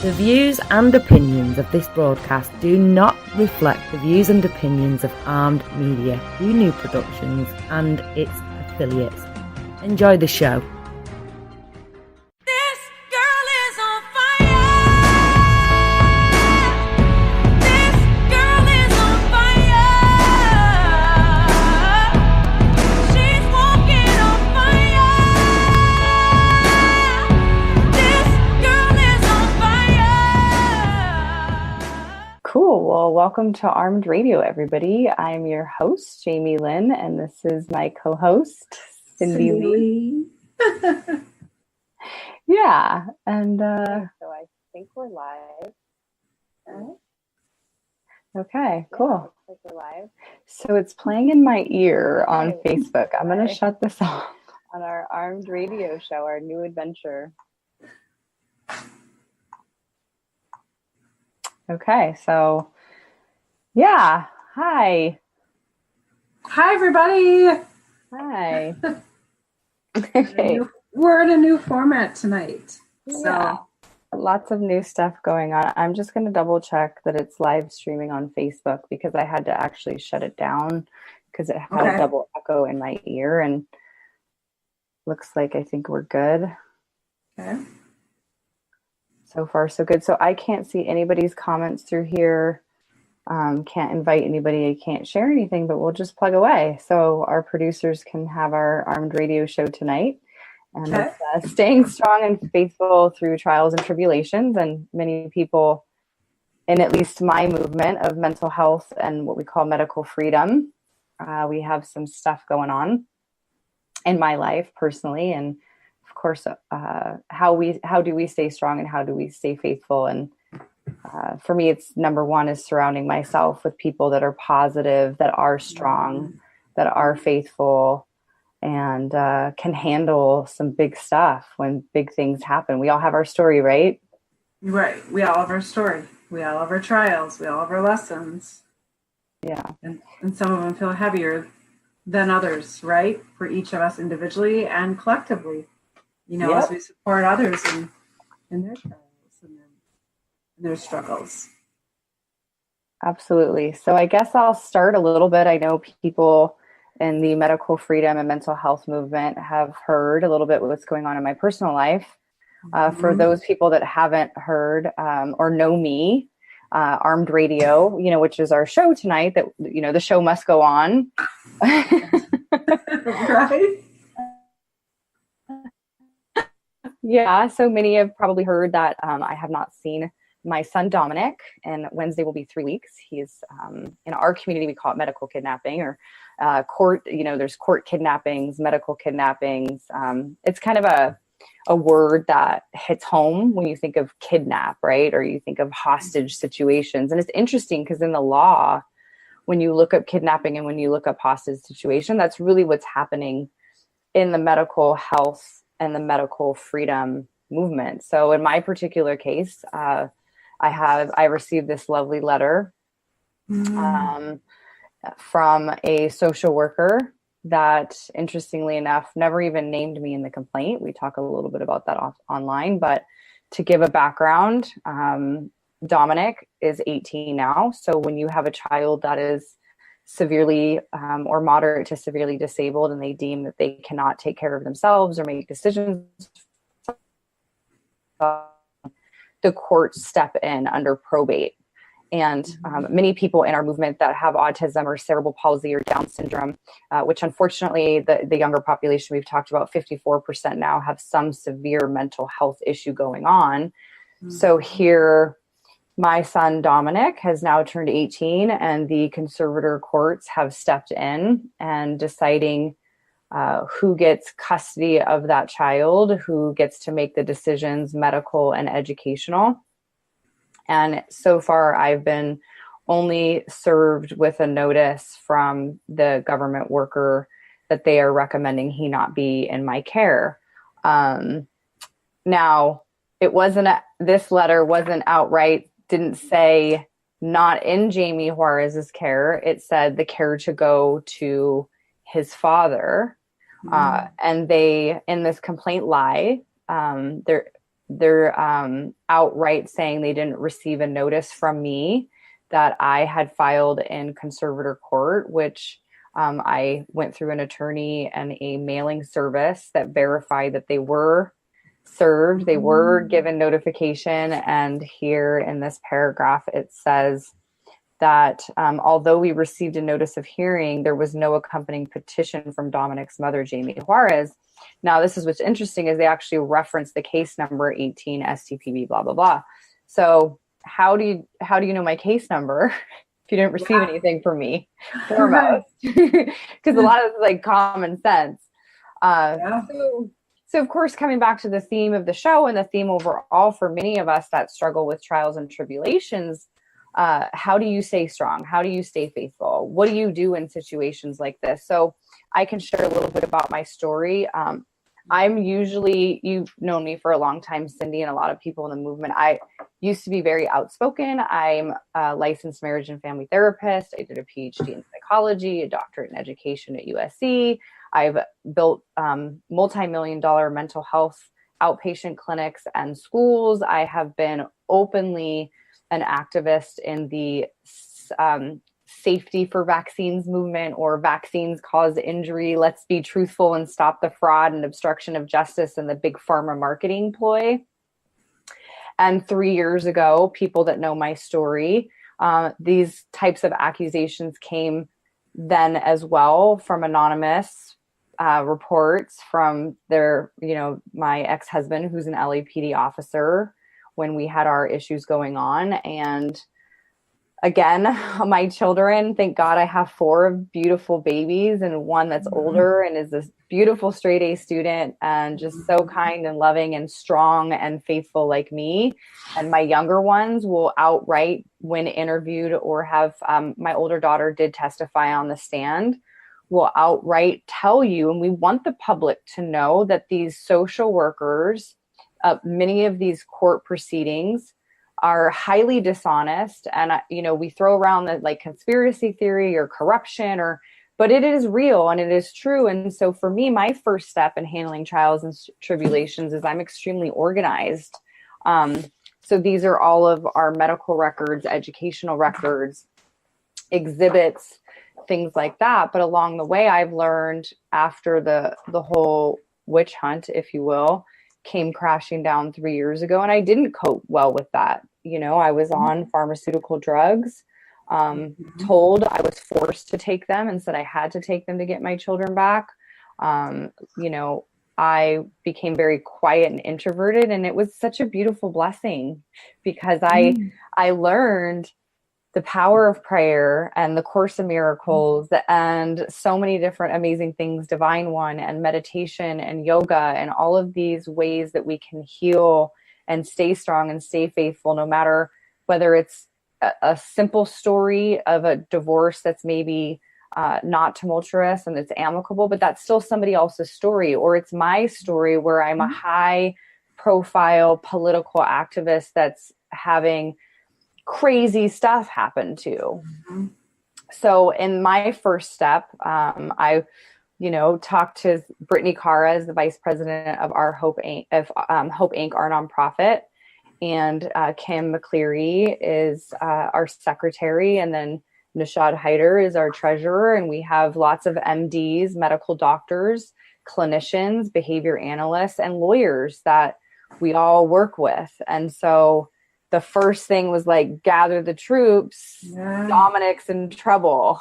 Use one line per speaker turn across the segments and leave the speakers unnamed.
The views and opinions of this broadcast do not reflect the views and opinions of Armed Media, New Productions, and its affiliates. Enjoy the show.
Cool. Well, welcome to Armed Radio, everybody. I'm your host, Jamie Lynn, and this is my co-host, Cindy Lee. Yeah, and so I think we're live. Okay, cool. Yeah, looks like we're live. So it's playing in my ear on Facebook. I'm going to shut this off on our Armed Radio show, our new adventure. Okay, so yeah, hi.
Hi, everybody.
Hi.
We're in a new format tonight.
Yeah. So lots of new stuff going on. I'm just going to double check that it's live streaming on Facebook because I had to actually shut it down because it had a double echo in my ear, and looks like I think we're good.
Okay.
So far, so good. So I can't see anybody's comments through here. Can't invite anybody. I can't share anything, but we'll just plug away. So our producers can have our Armed Radio show tonight. And it's staying strong and faithful through trials and tribulations. And many people in at least my movement of mental health and what we call medical freedom, we have some stuff going on in my life personally. And of course, how do we stay strong and how do we stay faithful? And for me, it's number one is surrounding myself with people that are positive, that are strong, that are faithful, and can handle some big stuff when big things happen. We all have our story, right?
Right. We all have our story. We all have our trials. We all have our lessons.
Yeah.
And some of them feel heavier than others, right? For each of us individually and collectively. You know, as we support others in their trials and their struggles.
Absolutely. So I guess I'll start a little bit. I know people in the medical freedom and mental health movement have heard a little bit what's going on in my personal life. For those people that haven't heard or know me, Armed Radio, which is our show tonight, that, the show must go on.
Right.
Yeah, so many have probably heard that I have not seen my son Dominic, and Wednesday will be 3 weeks. He's in our community, we call it medical kidnapping or court, there's court kidnappings, medical kidnappings. It's kind of a word that hits home when you think of kidnap, right? Or you think of hostage situations. And it's interesting because in the law, when you look up kidnapping and when you look up hostage situation, that's really what's happening in the medical health and the medical freedom movement. So in my particular case, I received this lovely letter from a social worker that, interestingly enough, never even named me in the complaint. We talk a little bit about that online, but to give a background, Dominic is 18 now. So when you have a child that is severely or moderate to severely disabled and they deem that they cannot take care of themselves or make decisions, the courts step in under probate. And many people in our movement that have autism or cerebral palsy or Down syndrome, which unfortunately the younger population we've talked about, 54% now have some severe mental health issue going on. So here, my son Dominic has now turned 18 and the conservator courts have stepped in and deciding who gets custody of that child, who gets to make the decisions, medical and educational. And so far I've been only served with a notice from the government worker that they are recommending he not be in my care. Now, this letter wasn't outright, didn't say not in Jamie Juarez's care. It said the care to go to his father. And they, in this complaint lie, they're outright saying they didn't receive a notice from me that I had filed in Conservator court, which I went through an attorney and a mailing service that verified that they were served, they were given notification. And here in this paragraph, it says that although we received a notice of hearing, there was no accompanying petition from Dominic's mother, Jamie Juarez. Now, this is what's interesting is they actually reference the case number 18 STPB, blah, blah, blah. So how do you know my case number if you didn't receive anything from me? Foremost, because a lot of it's like common sense. So of course, coming back to the theme of the show and the theme overall for many of us that struggle with trials and tribulations, how do you stay strong? How do you stay faithful? What do you do in situations like this? So I can share a little bit about my story. I'm usually, you've known me for a long time, Cindy, and a lot of people in the movement. I used to be very outspoken. I'm a licensed marriage and family therapist. I did a PhD in psychology, a doctorate in education at USC. I've built multi-million-dollar mental health outpatient clinics and schools. I have been openly an activist in the safety for vaccines movement, or vaccines cause injury. Let's be truthful and stop the fraud and obstruction of justice and the big pharma marketing ploy. And 3 years ago, people that know my story, these types of accusations came then as well from anonymous reports from my ex-husband, who's an LAPD officer, when we had our issues going on. And again, my children, thank God I have 4 beautiful babies and one that's older and is this beautiful straight A student and just so kind and loving and strong and faithful like me. And my younger ones will outright, when interviewed or have, my older daughter did testify on the stand, will outright tell you, and we want the public to know, that these social workers, many of these court proceedings are highly dishonest. And, we throw around the like conspiracy theory or corruption, but it is real and it is true. And so for me, my first step in handling trials and tribulations is I'm extremely organized. So these are all of our medical records, educational records, exhibits, things like that. But along the way, I've learned, after the whole witch hunt, if you will, came crashing down 3 years ago, and I didn't cope well with that. I was on pharmaceutical drugs, told I was forced to take them and said I had to take them to get my children back. I became very quiet and introverted, and it was such a beautiful blessing because I learned the power of prayer and the Course in Miracles and so many different amazing things, Divine One and meditation and yoga and all of these ways that we can heal and stay strong and stay faithful, no matter whether it's a simple story of a divorce that's maybe not tumultuous and it's amicable, but that's still somebody else's story, or it's my story where I'm a high profile political activist that's having crazy stuff happen to. So in my first step, I talked to Brittany Carra, the vice president of our Hope Inc., our nonprofit, and Kim McCleary is our secretary, and then Nishad Hyder is our treasurer, and we have lots of MDs, medical doctors, clinicians, behavior analysts, and lawyers that we all work with. And so the first thing was like, gather the troops. Yeah. Dominic's in trouble.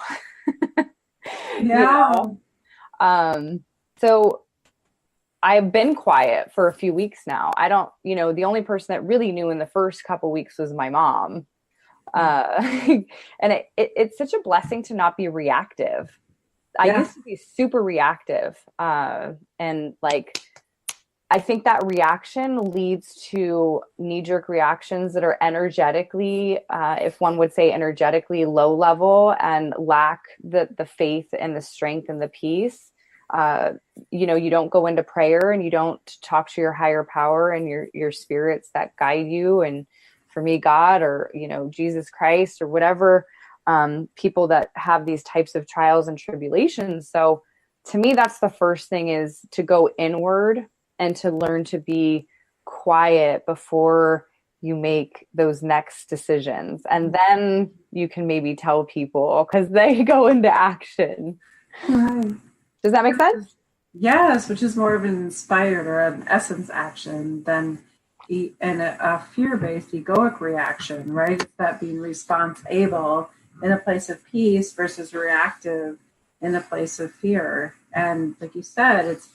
Yeah.
So I've been quiet for a few weeks now. I don't, the only person that really knew in the first couple weeks was my mom. And it's such a blessing to not be reactive. I used to be super reactive. And like, I think that reaction leads to knee-jerk reactions that are energetically, if one would say energetically low level, and lack the faith and the strength and the peace. You don't go into prayer and you don't talk to your higher power and your spirits that guide you. And for me, God, or, Jesus Christ, or whatever, people that have these types of trials and tribulations. So to me, that's the first thing, is to go inward and to learn to be quiet before you make those next decisions. And then you can maybe tell people because they go into action.
Right.
Does that make sense?
Yes, which is more of an inspired or an essence action than a fear-based egoic reaction, right? It's that being response-able in a place of peace versus reactive in a place of fear. And like you said, it's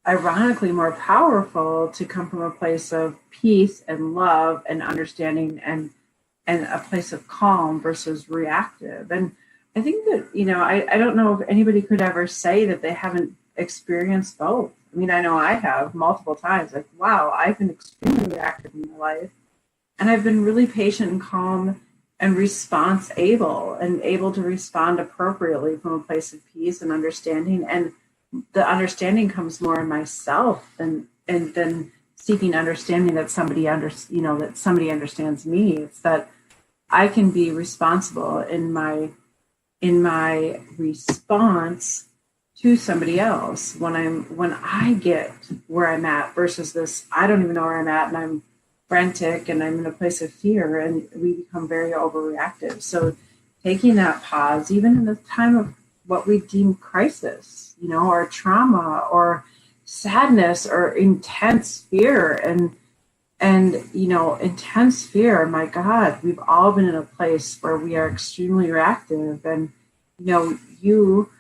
ironically more powerful to come from a place of peace and love and understanding and a place of calm versus reactive. And I think that, I don't know if anybody could ever say that they haven't experienced both. I mean, I know I have multiple times. Like, wow, I've been extremely reactive in my life. And I've been really patient and calm and response able and able to respond appropriately from a place of peace and understanding. And the understanding comes more in myself than seeking understanding that somebody that somebody understands me. It's that I can be responsible in my response to somebody else when I get where I'm at versus this, I don't even know where I'm at and I'm frantic and I'm in a place of fear and we become very overreactive. So taking that pause, even in the time of what we deem crisis, or trauma or sadness or intense fear and intense fear, my God, we've all been in a place where we are extremely reactive. And, you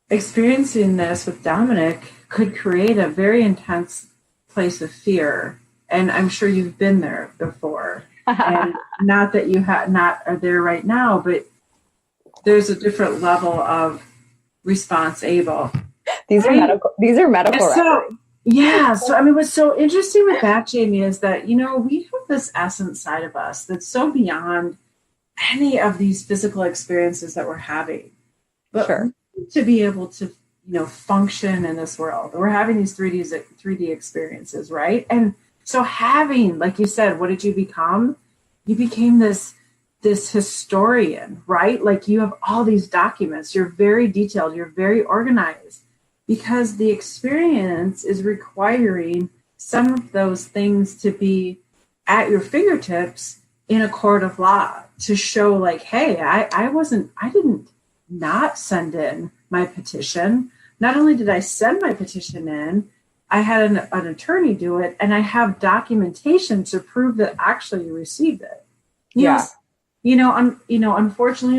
experiencing this with Dominic could create a very intense place of fear. And I'm sure you've been there before. And not that you are there right now, but there's a different level of response able.
These are medical records.
Yeah. So, I mean, what's so interesting with that, Jamie, is that, we have this essence side of us that's so beyond any of these physical experiences that we're having. But
sure.
To be able to, function in this world, we're having these 3D experiences, right? And so having, like you said, what did you become? You became this historian, right? Like you have all these documents, you're very detailed, you're very organized, because the experience is requiring some of those things to be at your fingertips in a court of law to show like, hey, I didn't not send in my petition. Not only did I send my petition in, I had an attorney do it, and I have documentation to prove that actually you received it. Yes. Unfortunately,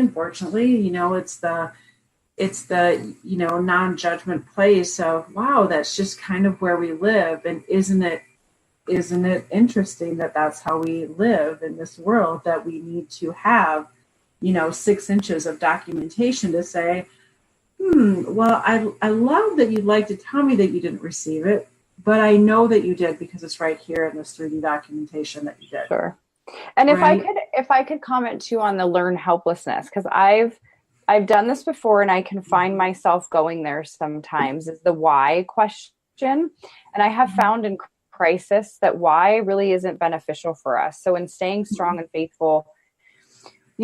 it's the non-judgment place of, wow, that's just kind of where we live. And isn't it interesting that that's how we live in this world, that we need to have, 6 inches of documentation to say, well, I love that you'd like to tell me that you didn't receive it, but I know that you did because it's right here in this 3D documentation that you did.
Sure. And
right?
if I could comment too on the learned helplessness, because I've done this before and I can find myself going there sometimes, is the why question. And I have found in crisis that why really isn't beneficial for us. So in staying strong and faithful,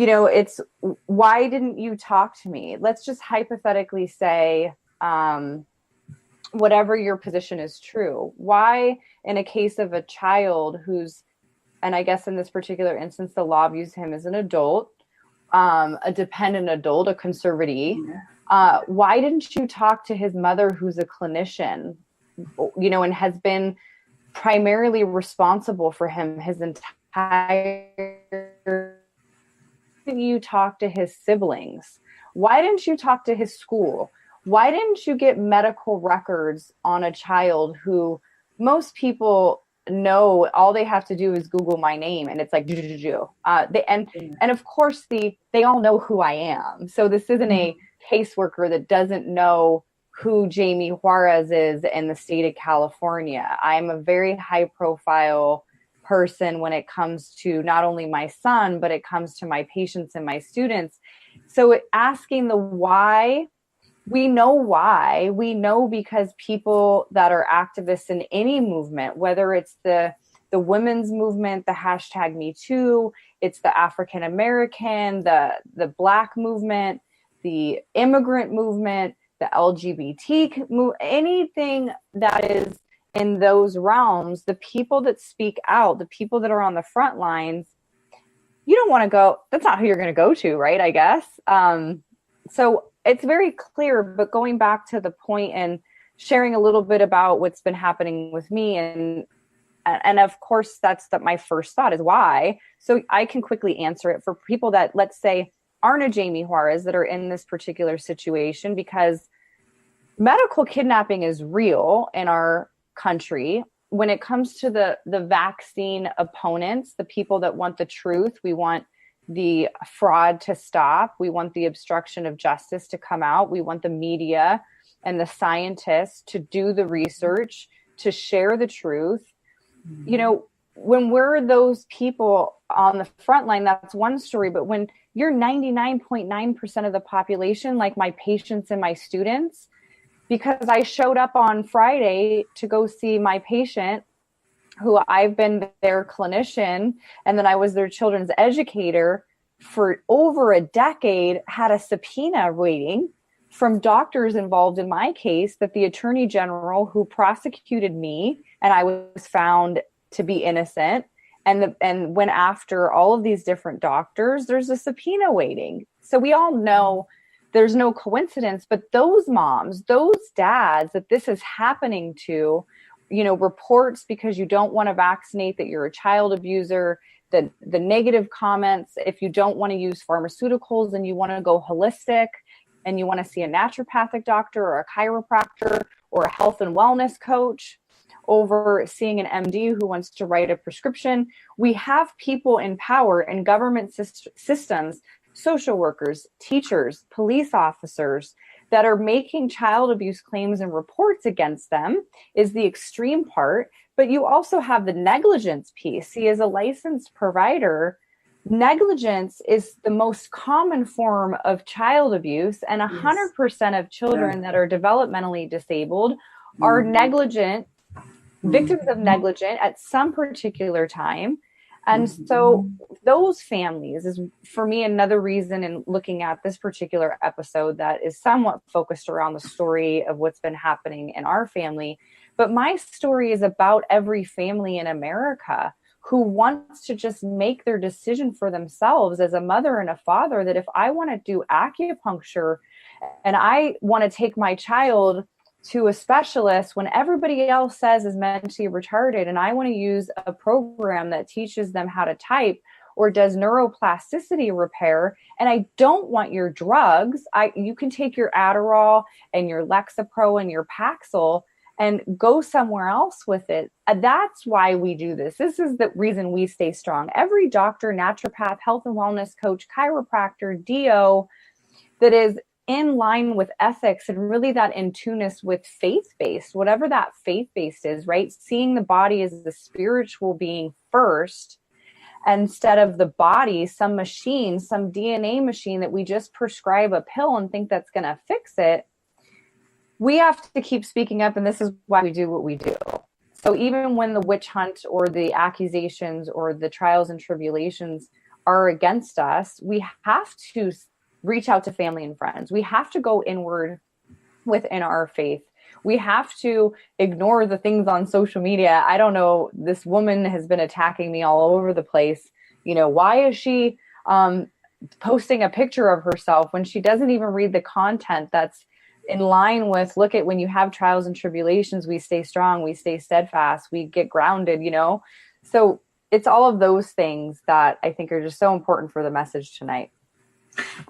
it's, why didn't you talk to me? Let's just hypothetically say, whatever your position is true. Why, in a case of a child who's, and I guess in this particular instance, the law views him as an adult, a dependent adult, a conservator. Why didn't you talk to his mother, who's a clinician, and has been primarily responsible for him his entire... You talk to his siblings? Why didn't you talk to his school? Why didn't you get medical records on a child who most people know all they have to do is Google my name and it's like and of course they all know who I am. So this isn't a caseworker that doesn't know who Jamie Juarez is in the state of California. I'm a very high profile person when it comes to not only my son, but it comes to my patients and my students. So asking the why, we know because people that are activists in any movement, whether it's the women's movement, the hashtag Me Too, it's the African American, the Black movement, the immigrant movement, the LGBT movement, anything that is in those realms, the people that speak out, the people that are on the front lines, you don't want to go, that's not who you're going to go to, right? I guess. So it's very clear, but going back to the point and sharing a little bit about what's been happening with me, and of course that's my first thought is why. So I can quickly answer it for people that, let's say, aren't a Jamie Juarez, that are in this particular situation, because medical kidnapping is real in our country. When it comes to the vaccine opponents, the people that want the truth, we want the fraud to stop. We want the obstruction of justice to come out. We want the media and the scientists to do the research, to share the truth. Mm-hmm. You know, when we're those people on the front line, that's one story. But when you're 99.9% of the population, like my patients and my students, because I showed up on Friday to go see my patient, who I've been their clinician, and then I was their children's educator for over a decade, had a subpoena waiting from doctors involved in my case, that the Attorney General who prosecuted me, and I was found to be innocent, and went after all of these different doctors, there's a subpoena waiting. So we all know there's no coincidence, but those moms, those dads that this is happening to, you know, reports because you don't want to vaccinate, that you're a child abuser, the negative comments, if you don't want to use pharmaceuticals and you want to go holistic and you want to see a naturopathic doctor or a chiropractor or a health and wellness coach over seeing an MD who wants to write a prescription. We have people in power in government systems, social workers, teachers, police officers, that are making child abuse claims and reports against them, is the extreme part. But you also have the negligence piece. See, as a licensed provider, negligence is the most common form of child abuse, and 100% of children that are developmentally disabled are negligent, victims of negligence at some particular time. And so those families is, for me, another reason in looking at this particular episode that is somewhat focused around the story of what's been happening in our family. But my story is about every family in America who wants to just make their decision for themselves as a mother and a father, that if I want to do acupuncture and I want to take my child to a specialist when everybody else says is mentally retarded, and I want to use a program that teaches them how to type or does neuroplasticity repair, and I don't want your drugs, you can take your Adderall and your Lexapro and your Paxil and go somewhere else with it. That's why we do this. This is the reason we stay strong. Every doctor, naturopath, health and wellness coach, chiropractor, DO that is in line with ethics and really that in tuneness with faith-based, whatever that faith-based is, right? Seeing the body as the spiritual being first, instead of the body, some machine, some DNA machine that we just prescribe a pill and think that's going to fix it. We have to keep speaking up, and this is why we do what we do. So even when the witch hunt or the accusations or the trials and tribulations are against us, we have to reach out to family and friends. We have to go inward within our faith. We have to ignore the things on social media. I don't know, this woman has been attacking me all over the place. You know, why is she posting a picture of herself when she doesn't even read the content that's in line with, look at, when you have trials and tribulations, we stay strong, we stay steadfast, we get grounded, you know? So it's all of those things that I think are just so important for the message tonight.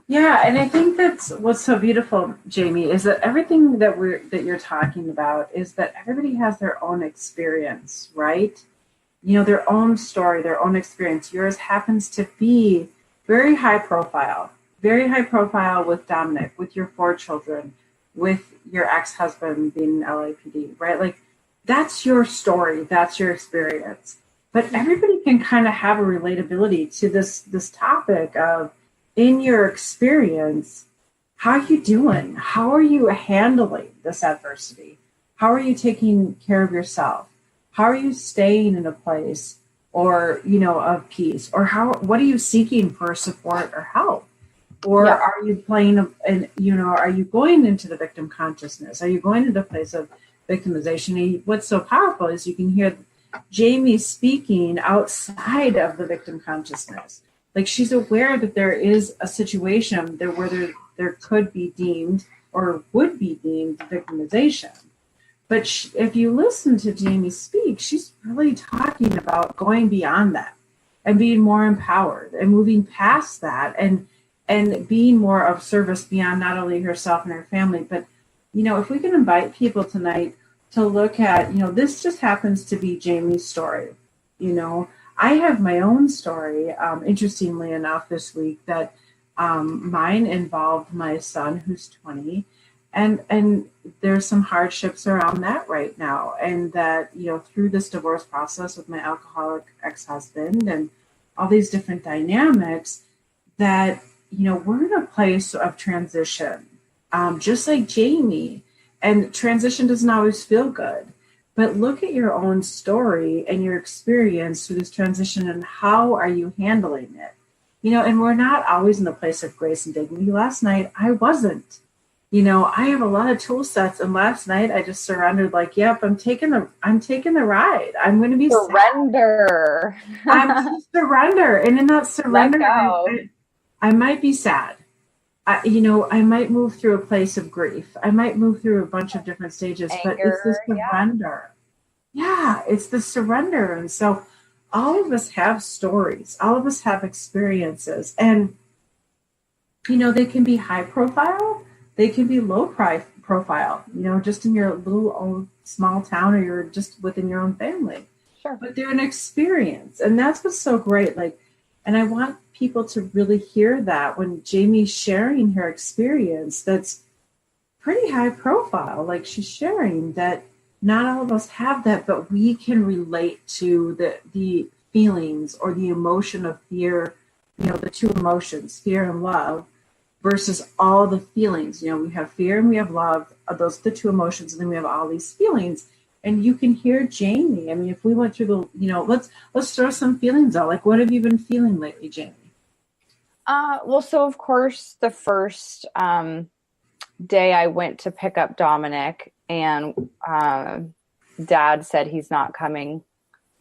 Yeah, and I think that's what's so beautiful, Jamie, is that everything that you're talking about is that everybody has their own experience, right? You know, their own story, their own experience. Yours happens to be very high profile with Dominic, with your 4 children, with your ex-husband being in LAPD, right? Like, that's your story, that's your experience. But everybody can kind of have a relatability to this topic of, in your experience, how are you doing? How are you handling this adversity? How are you taking care of yourself? How are you staying in a place or, you know, of peace? Or what are you seeking for support or help? Or are you playing, and you know, are you going into the victim consciousness? Are you going into the place of victimization. And what's so powerful is you can hear Jamie speaking outside of the victim consciousness. Like she's aware that there is a situation there where there could be deemed or would be deemed victimization. But if you listen to Jamie speak, she's really talking about going beyond that and being more empowered and moving past that and being more of service beyond not only herself and her family. But, if we can invite people tonight to look at, this just happens to be Jamie's story. I have my own story, interestingly enough, this week that mine involved my son who's 20. And there's some hardships around that right now. And that, through this divorce process with my alcoholic ex-husband and all these different dynamics, that, we're in a place of transition, just like Jamie. And transition doesn't always feel good. But look at your own story and your experience through this transition and how are you handling it? And we're not always in a place of grace and dignity. Last night, I wasn't. I have a lot of tool sets, and last night I just surrendered. Like, yep, I'm taking the ride. I'm going to be
surrender.
I'm surrender, and in that surrender, I might be sad. I might move through a place of grief. I might move through a bunch of different stages, but it's the surrender. Yeah, it's the surrender, and so all of us have stories. All of us have experiences, and they can be high profile. They can be low profile, just in your little own small town, or you're just within your own family.
Sure.
But they're an experience. And that's what's so great. And I want people to really hear that when Jamie's sharing her experience, that's pretty high profile. Like she's sharing that not all of us have that, but we can relate to the feelings or the emotion of fear, the two emotions, fear and love, versus all the feelings. We have fear and we have love. Those are the two emotions, and then we have all these feelings. And you can hear Jamie. I mean, if we went through let's throw some feelings out. Like, what have you been feeling lately, Jamie?
So of course, the first day I went to pick up Dominic, and Dad said he's not coming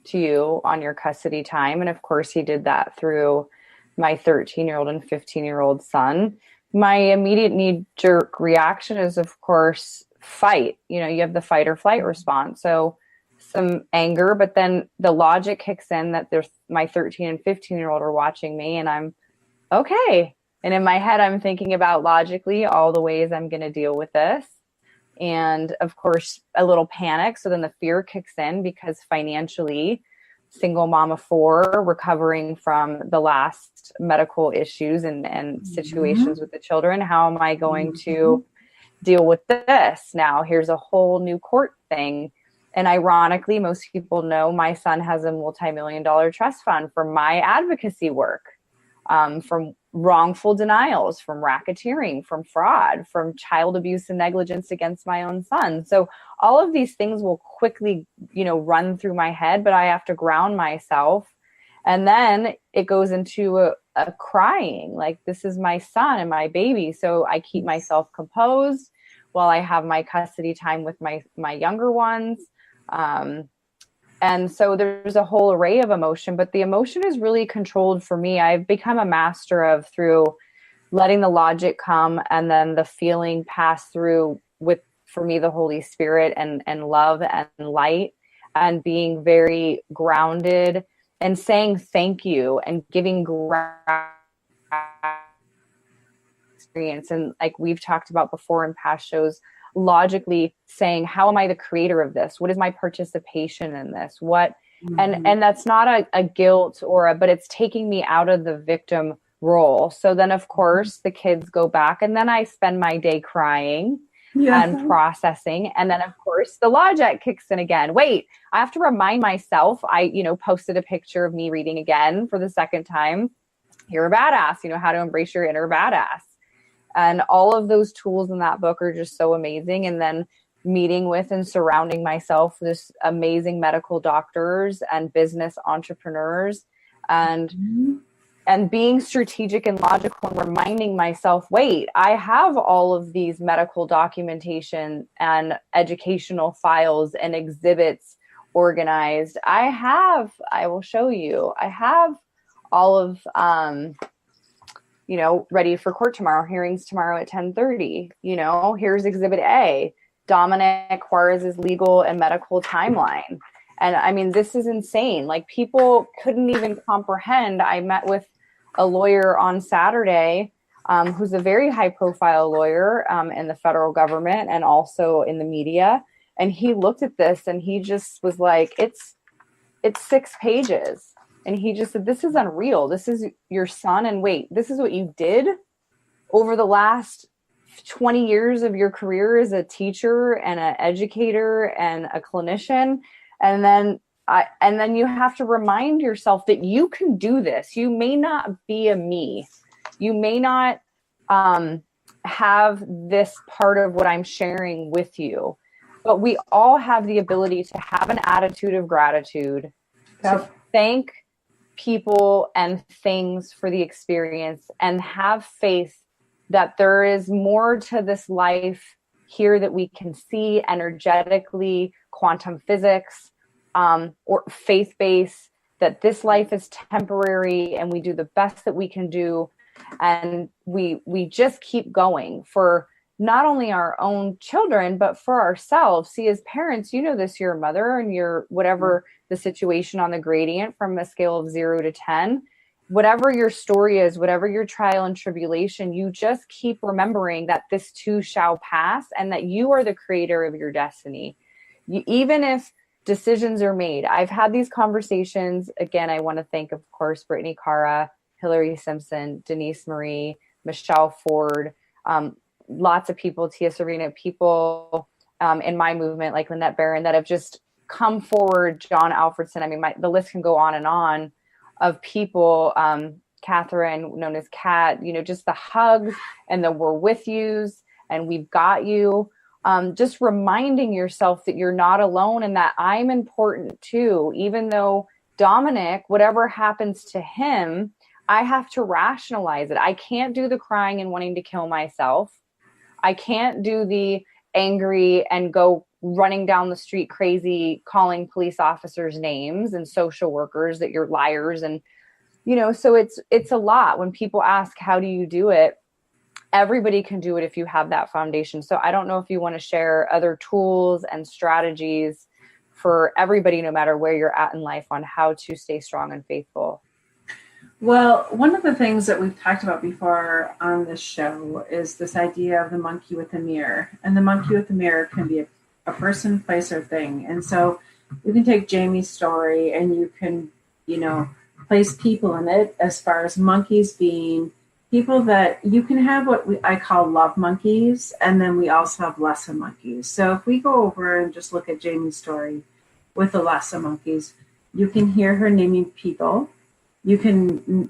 to you on your custody time. And of course, he did that through my 13-year-old and 15-year-old son. My immediate knee-jerk reaction is, of course, fight. You have the fight or flight response. So some anger, but then the logic kicks in that there's my 13 and 15-year-old are watching me, and I'm okay. And in my head, I'm thinking about logically all the ways I'm going to deal with this. And of course, a little panic. So then the fear kicks in, because financially, single mom of 4, recovering from the last medical issues and situations with the children. How am I going to deal with this? Now, here's a whole new court thing. And ironically, most people know my son has a multi-million-dollar trust fund for my advocacy work, from wrongful denials, from racketeering, from fraud, from child abuse and negligence against my own son. So all of these things will quickly, run through my head, but I have to ground myself. And then it goes into a crying, like, this is my son and my baby. So I keep myself composed while I have my custody time with my younger ones. And so there's a whole array of emotion, but the emotion is really controlled for me. I've become a master of, through letting the logic come and then the feeling pass through with, for me, the Holy Spirit and love and light, and being very grounded and saying thank you and giving experience. And like we've talked about before in past shows, logically saying, how am I the creator of this? What is my participation in this? What, and that's not a guilt but it's taking me out of the victim role. So then of course the kids go back, and then I spend my day crying and processing. And then of course the logic kicks in again. Wait, I have to remind myself. I, posted a picture of me reading again for the second time. You're a badass, how to embrace your inner badass. And all of those tools in that book are just so amazing. And then meeting with and surrounding myself with this amazing medical doctors and business entrepreneurs. And and being strategic and logical and reminding myself, wait, I have all of these medical documentation and educational files and exhibits organized. I will show you, I have all of, ready for court tomorrow, hearings tomorrow at 10:30, here's exhibit A, Dominic Juarez's legal and medical timeline. And I mean, this is insane. Like, people couldn't even comprehend. I met with a lawyer on Saturday, who's a very high profile lawyer in the federal government and also in the media. And he looked at this and he just was like, it's 6 pages. And he just said, this is unreal. This is your son. And wait, this is what you did over the last 20 years of your career as a teacher and an educator and a clinician. And then you have to remind yourself that you can do this. You may not be a me. You may not have this part of what I'm sharing with you, but we all have the ability to have an attitude of gratitude, to thank people and things for the experience, and have faith that there is more to this life here that we can see energetically, quantum physics, or faith-based, that this life is temporary and we do the best that we can do. And we just keep going for not only our own children, but for ourselves. See, as parents, this, you're a mother and you're whatever the situation on the gradient from a scale of 0 to 10, whatever your story is, whatever your trial and tribulation, you just keep remembering that this too shall pass and that you are the creator of your destiny. Even if decisions are made. I've had these conversations. Again, I want to thank, of course, Brittany Cara, Hillary Simpson, Denise Marie, Michelle Ford, lots of people, Tia Serena, people in my movement like Lynette Barron that have just come forward, John Alfredson. I mean, the list can go on of people, Catherine, known as Kat, just the hugs and the we're with yous and we've got you. Just reminding yourself that you're not alone and that I'm important too. Even though Dominic, whatever happens to him, I have to rationalize it. I can't do the crying and wanting to kill myself. I can't do the angry and go running down the street crazy, calling police officers names and social workers that you're liars. And, so it's a lot when people ask, how do you do it? Everybody can do it if you have that foundation. So I don't know if you want to share other tools and strategies for everybody, no matter where you're at in life, on how to stay strong and faithful.
Well, one of the things that we've talked about before on this show is this idea of the monkey with the mirror. And the monkey with the mirror can be a person, place, or thing. And so you can take Jamie's story and you can, place people in it, as far as monkeys being people that you can have what I call love monkeys, and then we also have lesson monkeys. So if we go over and just look at Jamie's story with the lesson monkeys, you can hear her naming people, you can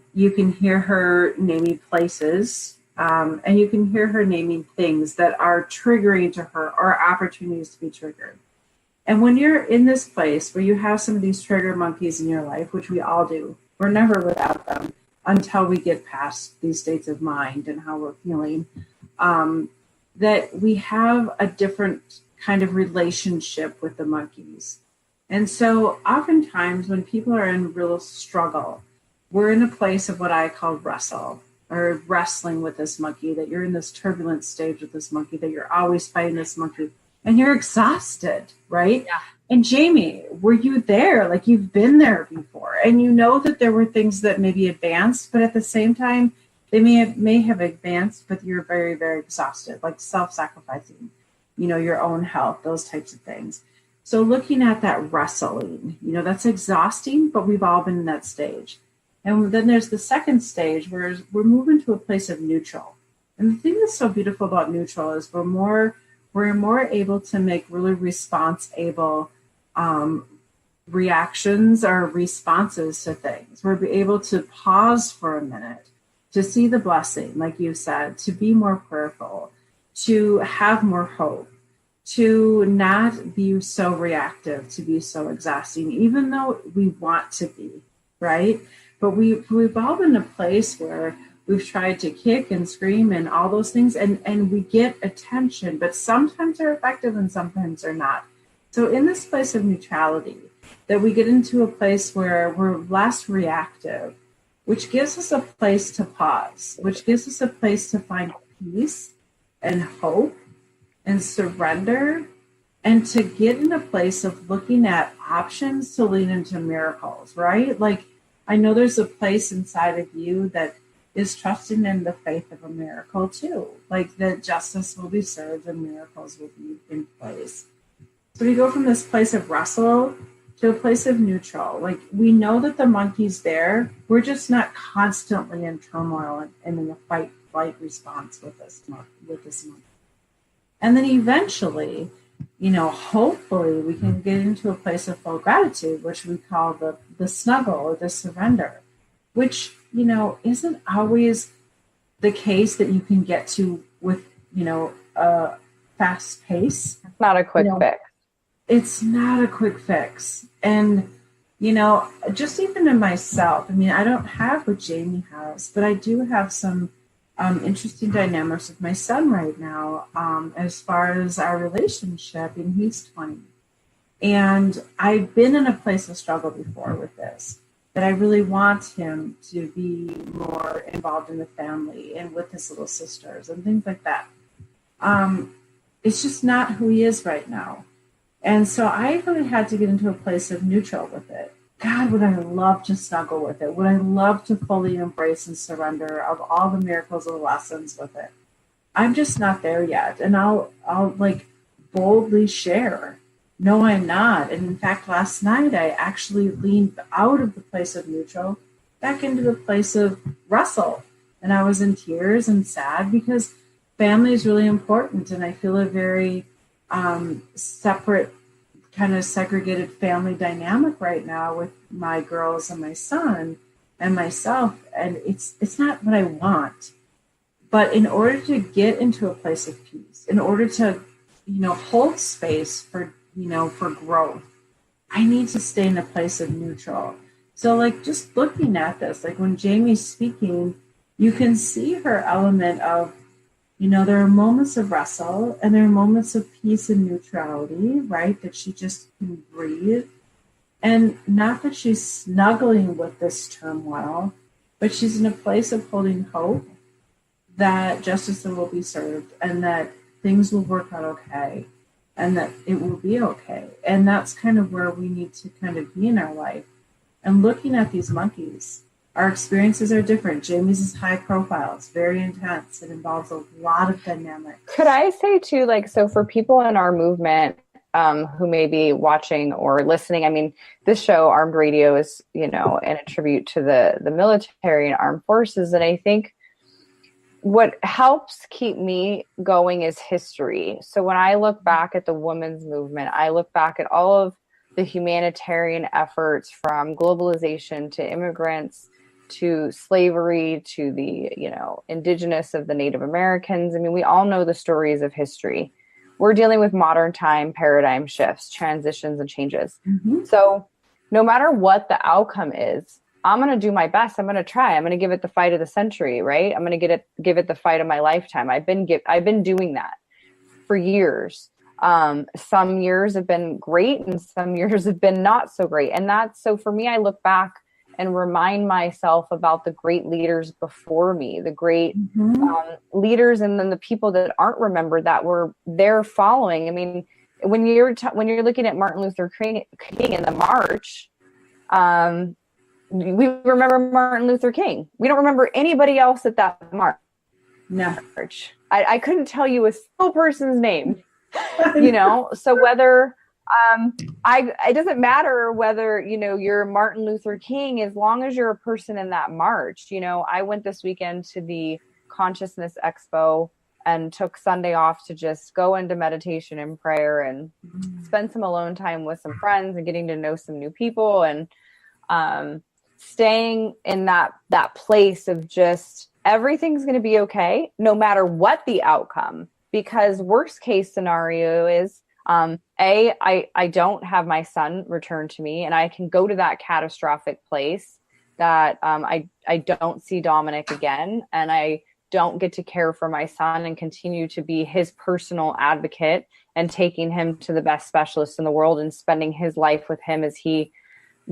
hear her naming places, and you can hear her naming things that are triggering to her or opportunities to be triggered. And when you're in this place where you have some of these trigger monkeys in your life, which we all do, we're never without them, until we get past these states of mind and how we're feeling, that we have a different kind of relationship with the monkeys. And so oftentimes when people are in real struggle, we're in a place of what I call wrestle, or wrestling with this monkey, that you're in this turbulent stage with this monkey, that you're always fighting this monkey and you're exhausted, right? Yeah. And Jamie, were you there? Like, you've been there before, and you know that there were things that maybe advanced, but at the same time, they may have advanced, but you're very, very exhausted, like self-sacrificing, your own health, those types of things. So looking at that wrestling, that's exhausting, but we've all been in that stage. And then there's the second stage where we're moving to a place of neutral. And the thing that's so beautiful about neutral is we're more able to make really response-able reactions or responses to things. We're able to pause for a minute, to see the blessing, like you said, to be more prayerful, to have more hope, to not be so reactive, to be so exhausting, even though we want to be, right? But we've all been in a place where we've tried to kick and scream and all those things, and we get attention, but sometimes they're effective and sometimes they're not. So in this place of neutrality, that we get into a place where we're less reactive, which gives us a place to pause, which gives us a place to find peace and hope and surrender, and to get in a place of looking at options to lean into miracles, right? Like, I know there's a place inside of you that is trusting in the faith of a miracle too, like that justice will be served and miracles will be in place. So we go from this place of wrestle to a place of neutral. Like, we know that the monkey's there. We're just not constantly in turmoil and in a fight-flight response with this monkey. And then eventually, hopefully we can get into a place of full gratitude, which we call the snuggle or the surrender, which, isn't always the case that you can get to with, a fast pace.
It's not a quick fix.
It's not a quick fix. And, just even in myself, I don't have what Jamie has, but I do have some interesting dynamics with my son right now, as far as our relationship, and he's 20. And I've been in a place of struggle before with this, that I really want him to be more involved in the family and with his little sisters and things like that. It's just not who he is right now. And so I really had to get into a place of neutral with it. God, would I love to snuggle with it? Would I love to fully embrace and surrender of all the miracles and lessons with it? I'm just not there yet. And I'll like boldly share. No, I'm not. And in fact, last night, I actually leaned out of the place of neutral back into the place of wrestle. And I was in tears and sad because family is really important. And I feel a very separate, kind of segregated family dynamic right now with my girls and my son and myself. And it's not what I want. But in order to get into a place of peace, in order to, hold space for growth, I need to stay in a place of neutral. So like just looking at this, like when Jamie's speaking, you can see her element of, there are moments of wrestle and there are moments of peace and neutrality, right? That she just can breathe. And not that she's snuggling with this turmoil, but she's in a place of holding hope that justice will be served and that things will work out okay and that it will be okay. And that's kind of where we need to kind of be in our life. And looking at these monkeys, our experiences are different. Jamie's is high profile. It's very intense. It involves a lot of dynamics.
Could I say too, like, so for people in our movement who may be watching or listening, this show, Armed Radio, is, in a tribute to the military and armed forces. And I think what helps keep me going is history. So when I look back at the women's movement, I look back at all of the humanitarian efforts from globalization to immigrants to slavery to the, indigenous of the Native Americans. We all know the stories of history. We're dealing with modern time paradigm shifts, transitions, and changes. Mm-hmm. So no matter what the outcome is, I'm going to do my best. I'm going to try. I'm going to give it the fight of the century, right? I'm going to give it the fight of my lifetime. I've been doing that for years. Some years have been great and some years have been not so great. And so for me, I look back and remind myself about the great leaders before me, the great leaders, and then the people that aren't remembered that were there following. When you're looking at Martin Luther King in the march, we remember Martin Luther King. We don't remember anybody else at that march.
No.
I couldn't tell you a single person's name, so whether it doesn't matter whether, you're Martin Luther King, as long as you're a person in that march. I went this weekend to the Consciousness Expo and took Sunday off to just go into meditation and prayer and spend some alone time with some friends and getting to know some new people and staying in that place of just everything's going to be okay, no matter what the outcome. Because worst case scenario is, I don't have my son return to me and I can go to that catastrophic place that I don't see Dominic again, and I don't get to care for my son and continue to be his personal advocate and taking him to the best specialists in the world and spending his life with him as he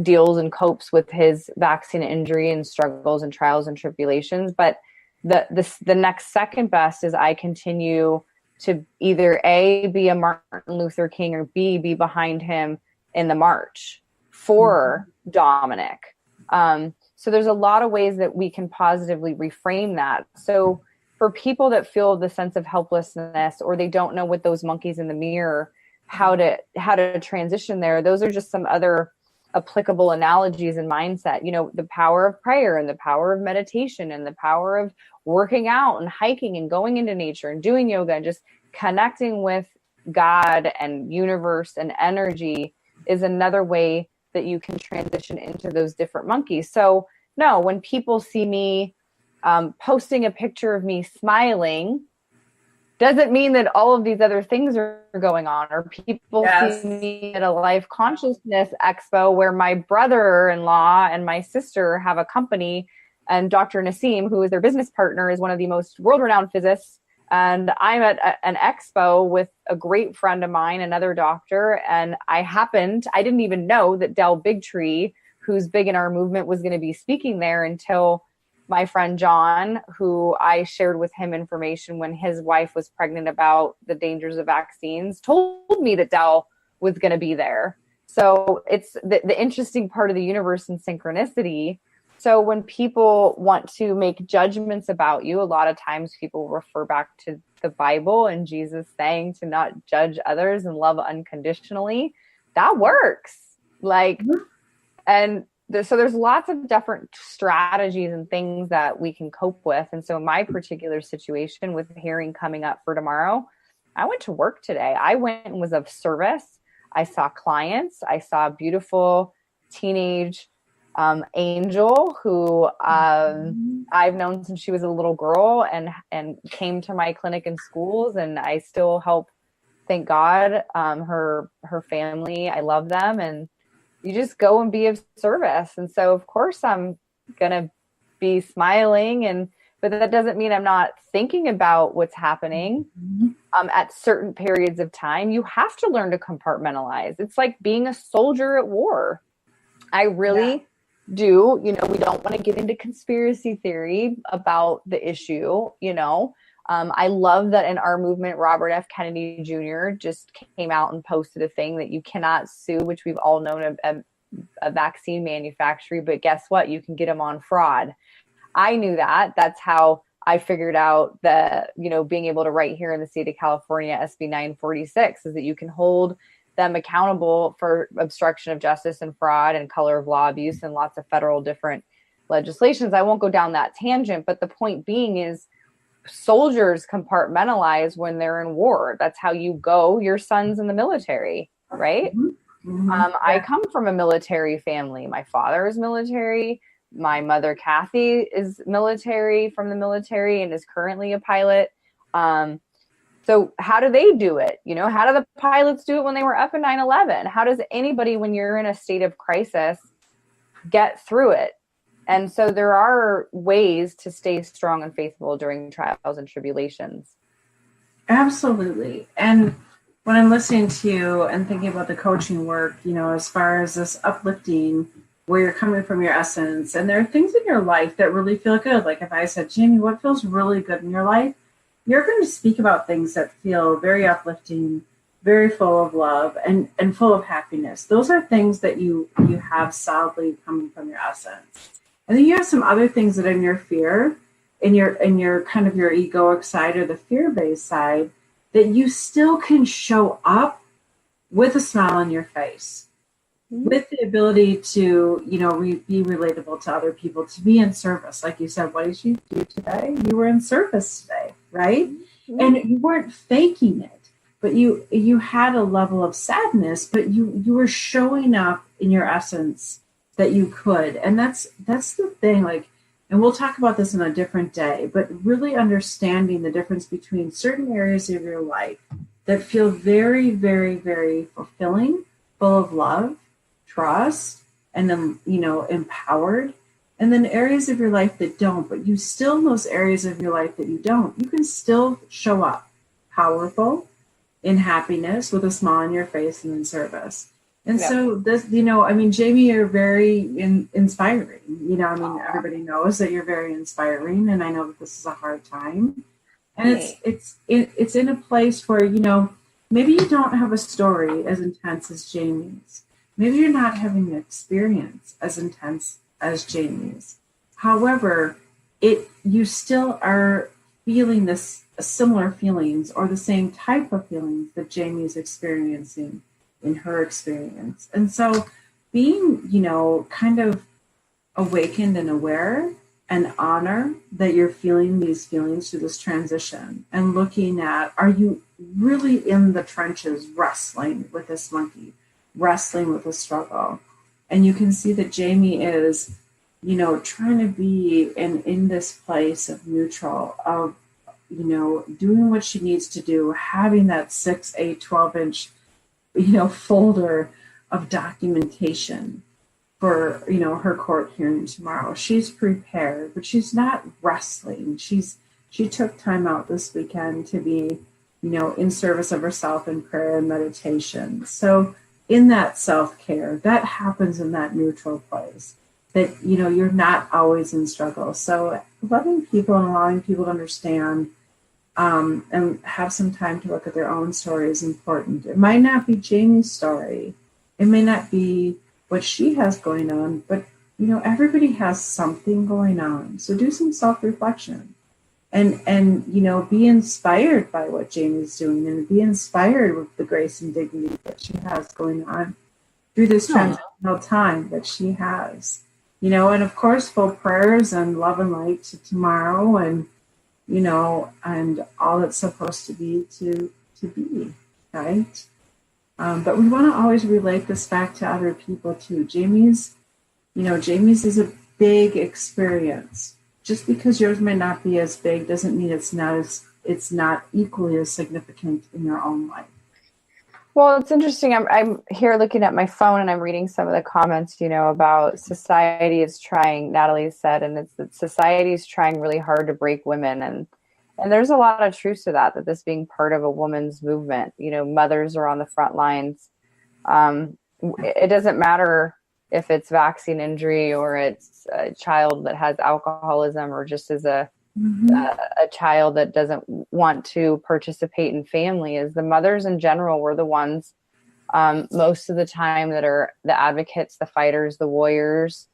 deals and copes with his vaccine injury and struggles and trials and tribulations. But the next second best is I continue to either A, be a Martin Luther King, or B, be behind him in the march for Dominic. So there's a lot of ways that we can positively reframe that. So for people that feel the sense of helplessness, or they don't know what those monkeys in the mirror, how to transition there, those are just some other applicable analogies and mindset. You know, the power of prayer and the power of meditation and the power of working out and hiking and going into nature and doing yoga and just connecting with God and universe and energy is another way that you can transition into those different monkeys. So no, when people see me posting a picture of me smiling, doesn't mean that all of these other things are going on, or people see me at a life consciousness expo where my brother-in-law and my sister have a company, and Dr. Nassim, who is their business partner, is one of the most world-renowned physicists. And I'm at an expo with a great friend of mine, another doctor, and I didn't even know that Del Bigtree, who's big in our movement, was going to be speaking there until my friend John, who I shared with him information when his wife was pregnant about the dangers of vaccines, told me that Del was going to be there. So it's the interesting part of the universe and synchronicity. So when people want to make judgments about you, a lot of times people refer back to the Bible and Jesus saying to not judge others and love unconditionally. That works. So there's lots of different strategies and things that we can cope with. And so my particular situation with the hearing coming up for tomorrow, I went to work today. I went and was of service. I saw clients. I saw a beautiful teenage angel who I've known since she was a little girl and came to my clinic and schools, and I still help, thank God, her family. I love them, and you just go and be of service. And so of course I'm gonna be smiling, but that doesn't mean I'm not thinking about what's happening. At certain periods of time, you have to learn to compartmentalize. It's like being a soldier at war. I really do. You know, we don't want to get into conspiracy theory about the issue. I love that in our movement, Robert F. Kennedy Jr. just came out and posted a thing that you cannot sue, which we've all known a vaccine manufacturer, but guess what? You can get them on fraud. I knew that. That's how I figured out being able to write here in the state of California, SB 946, is that you can hold them accountable for obstruction of justice and fraud and color of law abuse and lots of federal different legislations. I won't go down that tangent, but the point being is soldiers compartmentalize when they're in war. That's how you go. Your son's in the military, right? I come from a military family. My father is military. My mother, Kathy, is military, from the military, and is currently a pilot. So how do they do it? How do the pilots do it when they were up in 9/11? How does anybody, when you're in a state of crisis, get through it? And so there are ways to stay strong and faithful during trials and tribulations.
Absolutely. And when I'm listening to you and thinking about the coaching work, as far as this uplifting, where you're coming from your essence, and there are things in your life that really feel good. Like if I said, Jamie, what feels really good in your life? You're going to speak about things that feel very uplifting, very full of love, and full of happiness. Those are things that you have solidly coming from your essence. And then you have some other things that are in your fear, in your kind of your egoic side or the fear-based side, that you still can show up with a smile on your face, with the ability to, be relatable to other people, to be in service. Like you said, what did you do today? You were in service today, right? And you weren't faking it, but you had a level of sadness, but you were showing up in your essence that you could. And that's the thing, and we'll talk about this on a different day, but really understanding the difference between certain areas of your life that feel very, very, very fulfilling, full of love, trust, and then, empowered. and then areas of your life that don't, but you still, in those areas of your life that you don't, you can still show up powerful, in happiness, with a smile on your face, and in service. And so this, I mean, Jamie, you're very inspiring. Everybody knows that you're very inspiring, and I know that this is a hard time. And it's in a place where, maybe you don't have a story as intense as Jamie's. Maybe you're not having an experience as intense as Jamie's. However, you still are feeling this similar feelings, or the same type of feelings that Jamie's experiencing in her experience. And so being, kind of awakened and aware, and honor that you're feeling these feelings through this transition, and looking at, are you really in the trenches wrestling with this monkey, wrestling with a struggle? And you can see that Jamie is, trying to be in this place of neutral, of, doing what she needs to do, having that 6, 8, 12-inch, folder of documentation for, her court hearing tomorrow. She's prepared, but she's not wrestling. She took time out this weekend to be, in service of herself in prayer and meditation. So in that self-care, that happens in that neutral place, that, you're not always in struggle. So loving people and allowing people to understand, and have some time to look at their own story is important. It might not be Jamie's story. It may not be what she has going on, but, everybody has something going on. So do some self-reflection, and be inspired by what Jamie's doing, and be inspired with the grace and dignity that she has going on through this transitional time that she has, and of course, full prayers and love and light to tomorrow, and, and all it's supposed to be, right? But we want to always relate this back to other people too. Jamie's is a big experience. Just because yours may not be as big doesn't mean it's not equally as significant in your own life.
Well, it's interesting. I'm here looking at my phone, and I'm reading some of the comments, about society is trying, Natalie said, and it's that society is trying really hard to break women. And there's a lot of truth to that this being part of a woman's movement. Mothers are on the front lines. It doesn't matter if it's vaccine injury, or it's a child that has alcoholism, or just as a child that doesn't want to participate in family. As the mothers in general were the ones most of the time that are the advocates, the fighters, the warriors.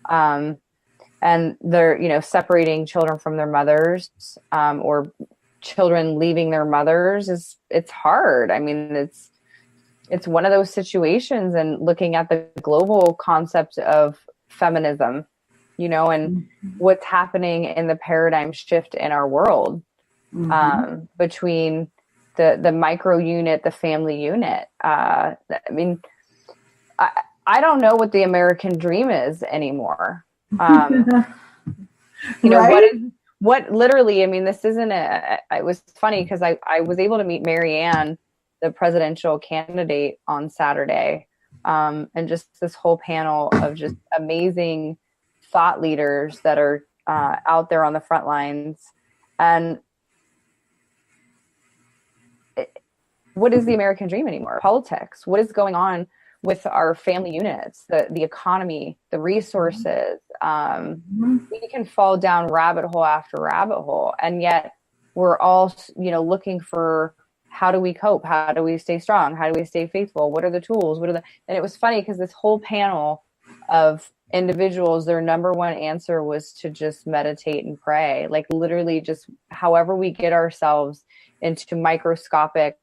And they're, separating children from their mothers, or children leaving their mothers it's hard. I mean, it's one of those situations, and looking at the global concept of feminism, and what's happening in the paradigm shift in our world, between the micro unit, the family unit. I mean, I don't know what the American dream is anymore. What literally, I mean, this isn't it was funny because I was able to meet Mary Ann, the presidential candidate, on Saturday. And just this whole panel of just amazing thought leaders that are out there on the front lines. And what is the American dream anymore? Politics. What is going on with our family units, the economy, the resources? We can fall down rabbit hole after rabbit hole. And yet we're all, looking for, how do we cope? How do we stay strong? How do we stay faithful? What are the tools? And it was funny because this whole panel of individuals, their number one answer was to just meditate and pray. Like literally just however we get ourselves into microscopic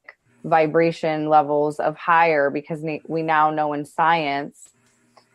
vibration levels of higher, because we now know in science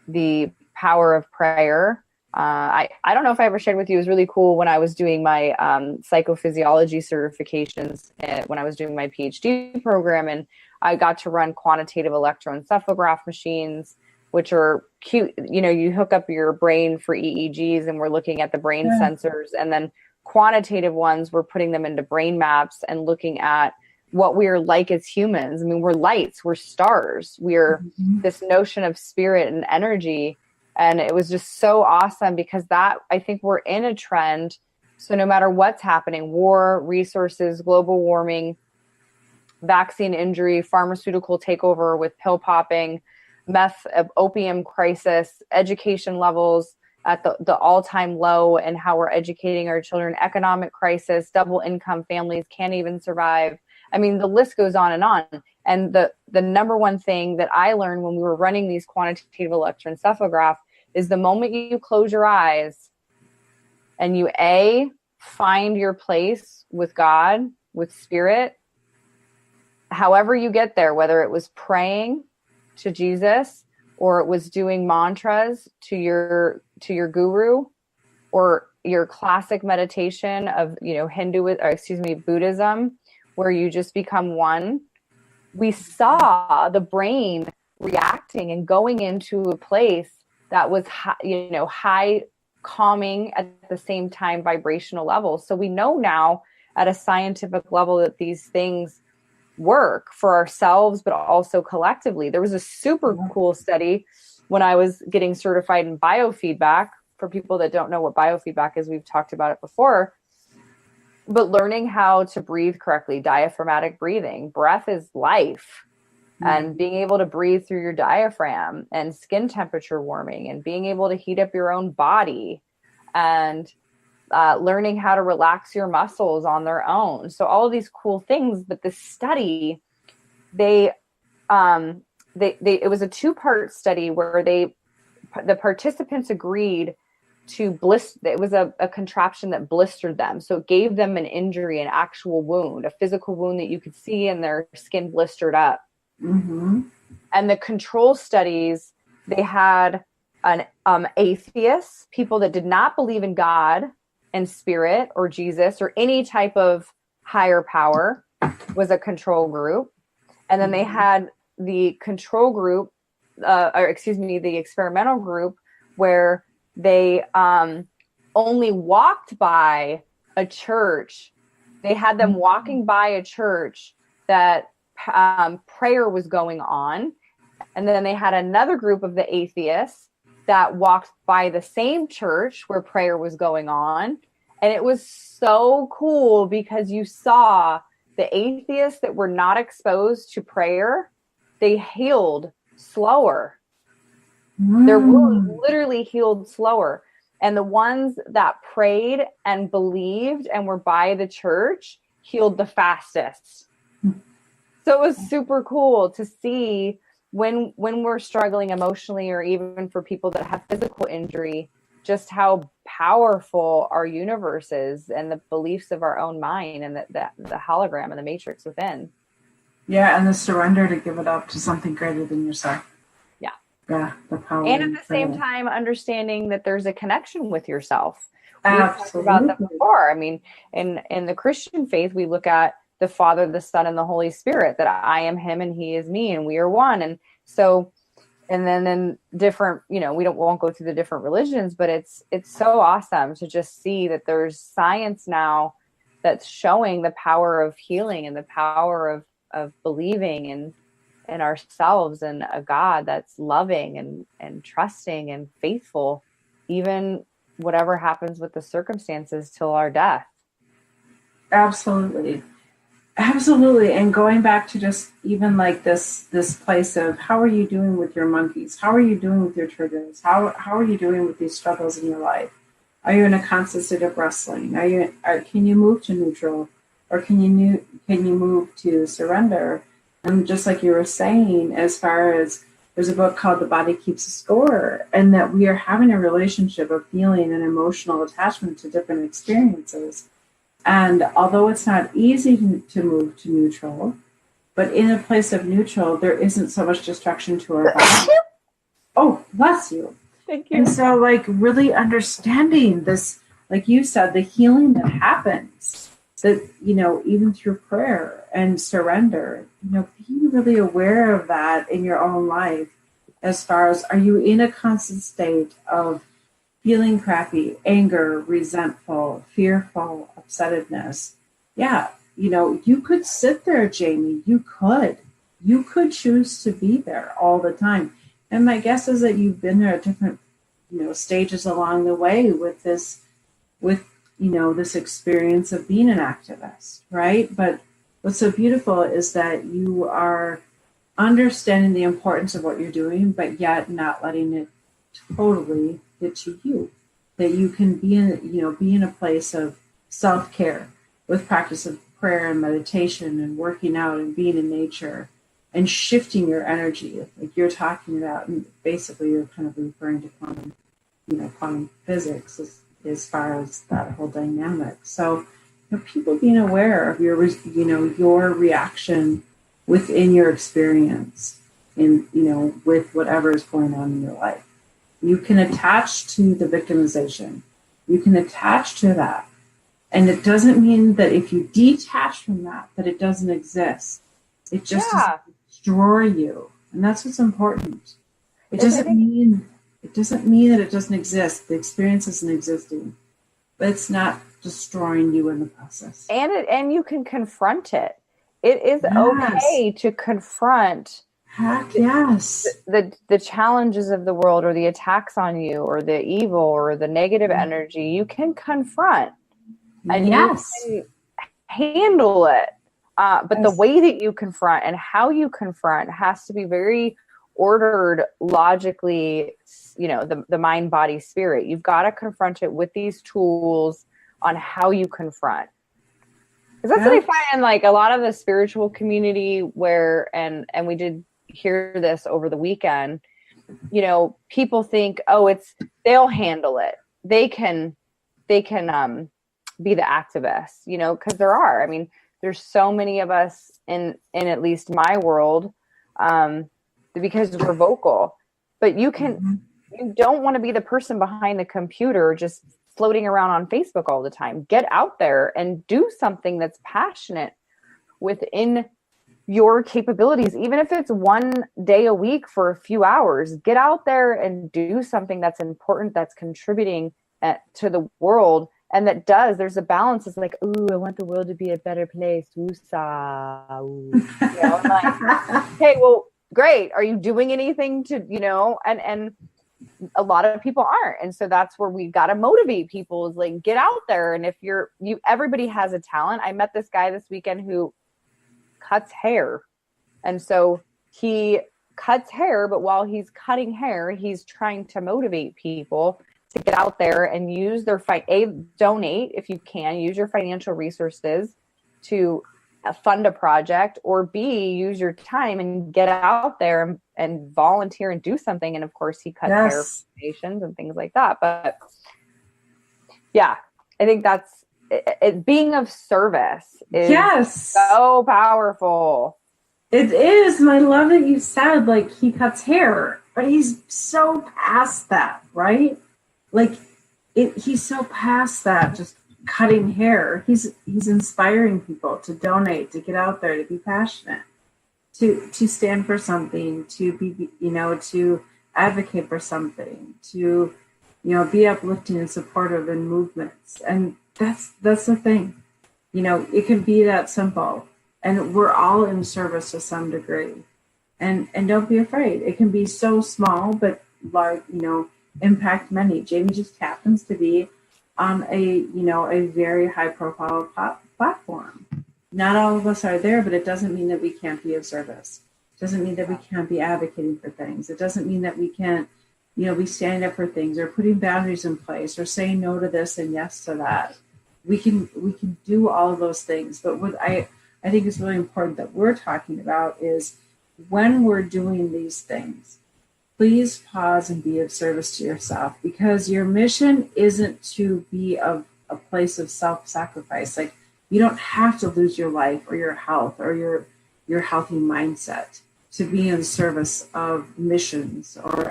the power of prayer. I don't know if I ever shared with you, it was really cool when I was doing my psychophysiology certifications, when I was doing my PhD program, and I got to run quantitative electroencephalograph machines, which are cute. You hook up your brain for EEGs, and we're looking at the brain sensors, and then quantitative ones, we're putting them into brain maps and looking at what we're like as humans. I mean, we're lights, we're stars, we're this notion of spirit and energy. And it was just so awesome because that, I think we're in a trend. So no matter what's happening, war, resources, global warming, vaccine injury, pharmaceutical takeover with pill popping, meth, opium crisis, education levels at the all-time low, and how we're educating our children, economic crisis, double income families can't even survive. I mean, the list goes on. And the number one thing that I learned when we were running these quantitative electroencephalograph is the moment you close your eyes and you find your place with God, with spirit, however you get there, whether it was praying to Jesus or it was doing mantras to your guru, or your classic meditation of, Buddhism, where you just become one. We saw the brain reacting and going into a place that was high calming at the same time vibrational levels. So we know now at a scientific level that these things work for ourselves, but also collectively. There was a super cool study when I was getting certified in biofeedback. For people that don't know what biofeedback is, we've talked about it before, but learning how to breathe correctly, diaphragmatic breathing. Breath is life. And being able to breathe through your diaphragm, and skin temperature warming, and being able to heat up your own body, and learning how to relax your muscles on their own. So all of these cool things. But this study, it was a 2-part study where the participants agreed to blister. It was a contraption that blistered them. So it gave them an injury, an actual wound, a physical wound that you could see, and their skin blistered up. Mm-hmm. And the control studies, they had atheists, people that did not believe in God and spirit or Jesus or any type of higher power, was a control group. And then they had the control group, the experimental group, where they only walked by a church. They had them walking by a church that prayer was going on. And then they had another group of the atheists that walked by the same church where prayer was going on. And it was so cool because you saw the atheists that were not exposed to prayer, they healed slower. Their wounds literally healed slower. And the ones that prayed and believed and were by the church healed the fastest. So it was super cool to see when we're struggling emotionally, or even for people that have physical injury, just how powerful our universe is, and the beliefs of our own mind, and the hologram and the matrix within.
Yeah, and the surrender to give it up to something greater than yourself. Yeah, the power.
And at the same time, understanding that there's a connection with yourself.
Absolutely.
We've talked about that before. I mean, in the Christian faith, we look at the Father, the Son, and the Holy Spirit, that I am him and he is me, and we are one. And so, and then in different, we won't go through the different religions, but it's so awesome to just see that there's science now that's showing the power of healing and the power of believing in ourselves and a God that's loving and trusting and faithful, even whatever happens with the circumstances till our death.
Absolutely. And going back to just even like this place of, how are you doing with your monkeys? How are you doing with your triggers? How are you doing with these struggles in your life? Are you in a constant state of wrestling? Can you move to neutral, or can you move to surrender? And just like you were saying, as far as there's a book called The Body Keeps a Score, and that we are having a relationship of feeling an emotional attachment to different experiences. And although it's not easy to move to neutral, but in a place of neutral, there isn't so much destruction to our body. Oh, bless you.
Thank you.
And so, like, really understanding this, like you said, the healing that happens, that, even through prayer and surrender, being really aware of that in your own life, as far as, are you in a constant state of feeling crappy, anger, resentful, fearful, upsetness? Yeah, you could sit there, Jamie. You could choose to be there all the time. And my guess is that you've been there at different stages along the way with this experience of being an activist, right? But what's so beautiful is that you are understanding the importance of what you're doing, but yet not letting it totally get to you. That you can be in a place of self-care with practice of prayer and meditation and working out and being in nature and shifting your energy, like you're talking about. And basically, you're kind of referring to quantum physics as far as that whole dynamic. So, people being aware of your reaction within your experience with whatever is going on in your life. You can attach to the victimization. You can attach to that. And it doesn't mean that if you detach from that it doesn't exist. It just doesn't destroy you. And that's what's important. It doesn't mean that it doesn't exist. The experience isn't existing. But it's not destroying you in the process.
And you can confront it. It is okay to confront the challenges of the world, or the attacks on you, or the evil, or the negative energy. You can confront, and you can handle it. But the way that you confront and how you confront has to be very ordered, logically, the mind, body, spirit. You've got to confront it with these tools on how you confront. Because that's what I find in like a lot of the spiritual community where, and we did hear this over the weekend, people think, they'll handle it. They can be the activists, because there are. I mean, there's so many of us in at least my world, because we're vocal. But you don't want to be the person behind the computer just floating around on Facebook all the time. Get out there and do something that's passionate within your capabilities. Even if it's one day a week for a few hours, get out there and do something that's important, that's contributing to the world. And there's a balance. It's like, ooh, I want the world to be a better place. Woosah. Ooh. I'm like, hey, well, great. Are you doing anything to, and a lot of people aren't. And so that's where we got to motivate people, is like, get out there. And if everybody has a talent. I met this guy this weekend who cuts hair. And so he cuts hair, but while he's cutting hair, he's trying to motivate people to get out there and use their donate if you can, use your financial resources to fund a project, or B, use your time and get out there and volunteer and do something. And of course he cuts hair foundations and things like that. But yeah, I think that's it, being of service is so powerful.
It is. And I love that you said, like, he cuts hair, but he's so past that, right? Like he's so past that, just cutting hair. He's inspiring people to donate, to get out there, to be passionate, to stand for something, to be, to advocate for something, to, be uplifting and supportive in movements. And that's the thing, it can be that simple, and we're all in service to some degree, and don't be afraid. It can be so small, but large, impact many. Jamie just happens to be on a very high profile platform. Not all of us are there, but it doesn't mean that we can't be of service. It doesn't mean that we can't be advocating for things. It doesn't mean that we can't, be standing up for things, or putting boundaries in place, or saying no to this and yes to that. We can do all of those things. But what I think is really important that we're talking about is, when we're doing these things, please pause and be of service to yourself, because your mission isn't to be of a place of self-sacrifice. Like, you don't have to lose your life or your health or your healthy mindset to be in service of missions or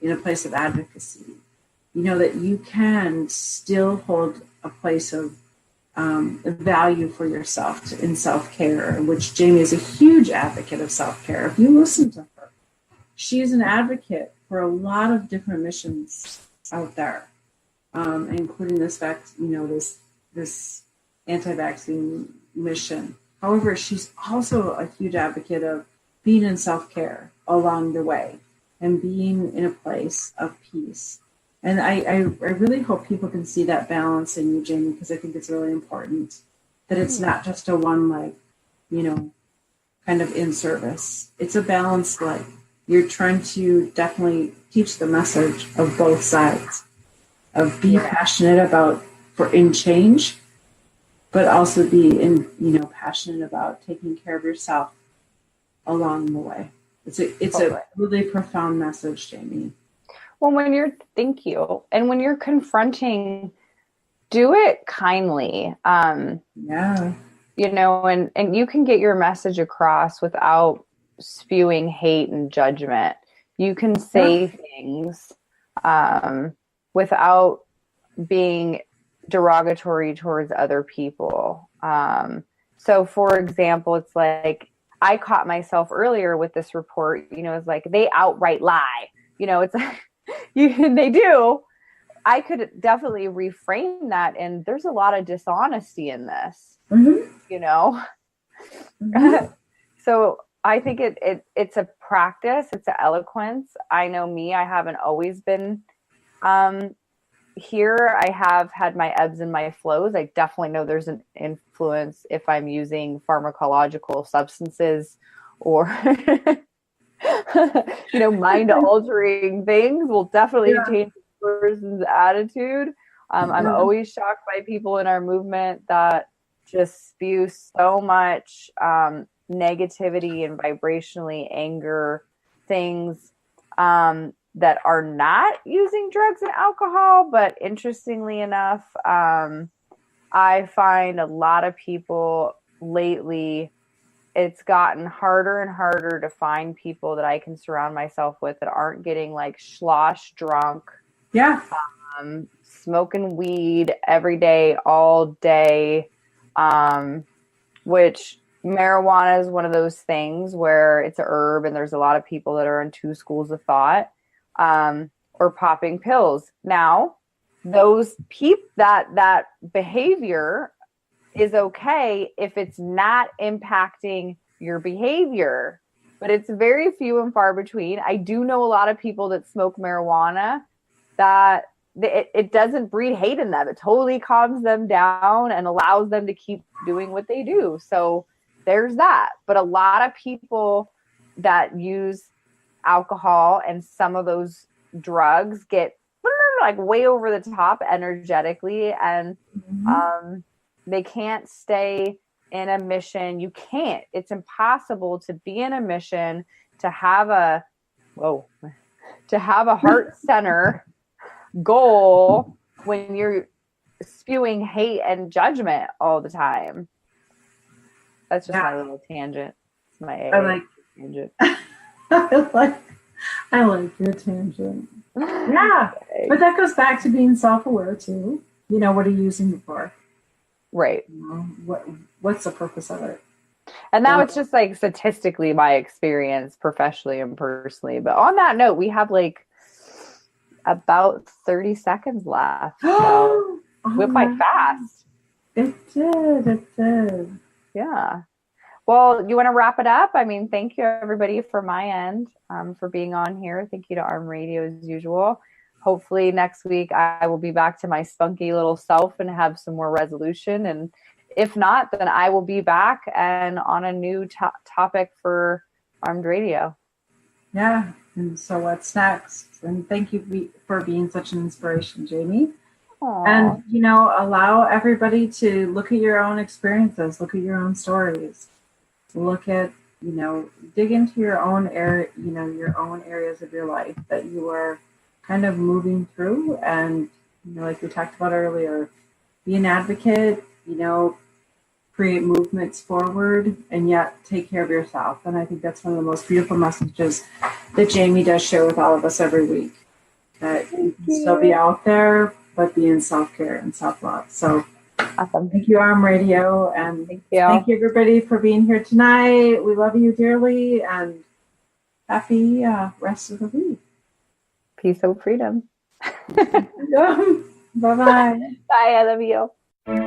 in a place of advocacy. That you can still hold a place of value for yourself in self-care, which Jamie is a huge advocate of self-care. If you listen to her, she's an advocate for a lot of different missions out there, including this anti-vaccine mission. However, she's also a huge advocate of being in self-care along the way. and being in a place of peace. And I really hope people can see that balance in you, Jamie, because I think it's really important that it's not just a one leg, kind of in service. It's a balanced leg. You're trying to definitely teach the message of both sides, of be passionate about in change, but also be passionate about taking care of yourself along the way. It's a really profound message, Jamie.
Well, thank you. And when you're confronting, do it kindly. And you can get your message across without spewing hate and judgment. You can say things without being derogatory towards other people. So for example, it's like, I caught myself earlier with this report, it's like, they outright lie, it's like, they do. I could definitely reframe that. And there's a lot of dishonesty in this, So I think it's a practice. It's an eloquence. I know me, I haven't always been, here. I have had my ebbs and my flows. I definitely know there's an influence if I'm using pharmacological substances or, mind altering things will definitely change the person's attitude. I'm always shocked by people in our movement that just spew so much negativity and vibrationally anger things that are not using drugs and alcohol. But interestingly enough, I find a lot of people lately, it's gotten harder and harder to find people that I can surround myself with that aren't getting like slosh drunk.
Yeah.
Smoking weed every day, all day, which marijuana is one of those things where it's a herb and there's a lot of people that are in two schools of thought, or popping pills. Now, those that behavior is okay if it's not impacting your behavior, but it's very few and far between. I do know a lot of people that smoke marijuana that it doesn't breed hate in them. It totally calms them down and allows them to keep doing what they do. So there's that. But a lot of people that use alcohol and some of those drugs get like way over the top energetically, and they can't stay in a mission. You can't. It's impossible to be in a mission, to have a heart center goal when you're spewing hate and judgment all the time. That's just my little tangent. It's my tangent.
I like your tangent. Yeah, okay. But that goes back to being self-aware too. What are you using it for?
Right.
What's the purpose of it?
And now it's just like statistically my experience, professionally and personally. But on that note, we have like about 30 seconds left. So went quite fast.
It did.
Yeah. Well, you want to wrap it up? I mean, thank you everybody for my end, for being on here. Thank you to ARM Radio as usual. Hopefully next week I will be back to my spunky little self and have some more resolution. And if not, then I will be back and on a new topic for Armed Radio.
Yeah. And so what's next? And thank you for being such an inspiration, Jamie.
Aww.
And, allow everybody to look at your own experiences, look at your own stories, look at, dig into your own area, your own areas of your life that you are kind of moving through. And, like we talked about earlier, be an advocate, create movements forward, and yet take care of yourself. And I think that's one of the most beautiful messages that Jamie does share with all of us every week, that you can still be out there, but be in self-care and self-love. So
awesome.
Thank you, ARM Radio. And
thank you
everybody for being here tonight. We love you dearly, and happy rest of the week.
Peace and freedom.
Bye-bye.
Bye. I love you.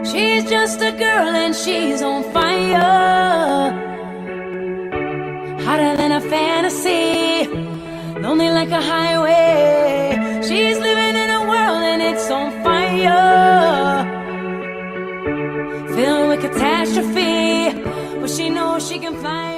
She's just a girl and she's on fire, hotter than a fantasy. lonely like a highway. She's living in a world and it's on fire, filled with catastrophe, but she knows she can fly.